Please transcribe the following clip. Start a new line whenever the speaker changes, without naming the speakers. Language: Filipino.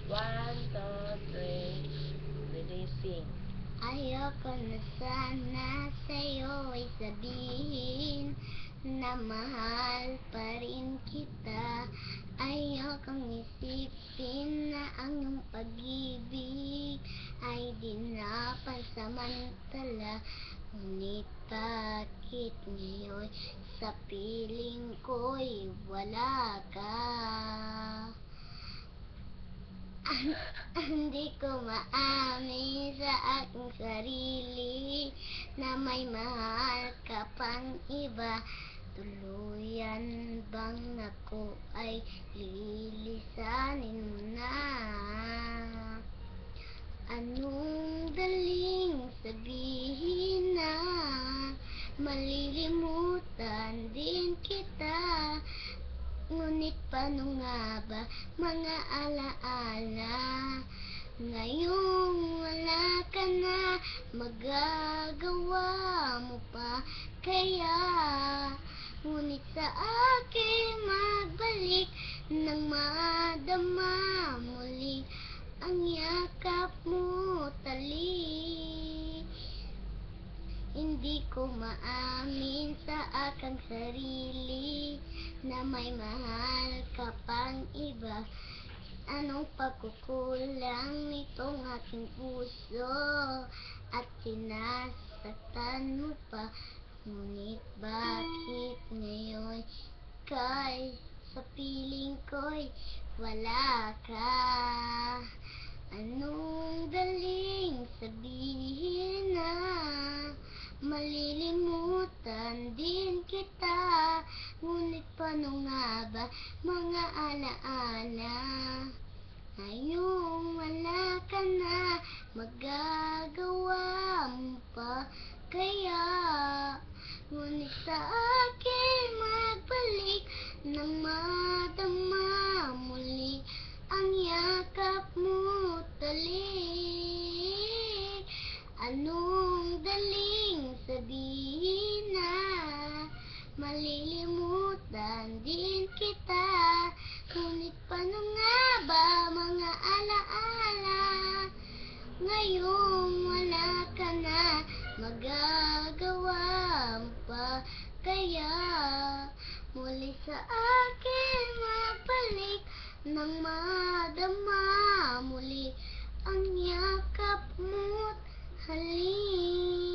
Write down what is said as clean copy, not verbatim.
One, two, three. Releasing.
Ayoko na sana sa'yo'y sabihin na mahal pa rin kita. Ayokong isipin na ang iyong pag-ibig ay di na pansamantala. Ngunit bakit ngayon sa piling ko'y wala ka? Hindi ko maamin sa aking sarili na may mahal ka pang iba. Tuluyan bang ako ay lilisanin mo na? Anong daling sabihin na malilimutan din kita? Ngunit paano nga ba mga alaala? Ngayong wala ka na, magagawa mo pa kaya? Ngunit sa akin magbalik nang madama muli ang yakap mo talik. Hindi ko maamin sa aking sarili na may mahal ka pang iba. Anong pagkukulang nitong aking puso at sinasaktan mo pa? Ngunit bakit ngayon kay sa piling ko'y wala ka? Anong daling sabihin na malilimutan din kita? Ngunit paano nga ba mga alaala? Ngayong wala ka na, magagawa mo pa kaya? Ngunit sa akin magbalik nang madama muli ang yakap mo talik. Anong daling sabihin na malilimutan din kita? Ngunit paano nga ba mga alaala? Ngayong wala ka na, magagawa mo pa kaya? Muli sa akin magbalik nang madama muli ang yakap mo't halik.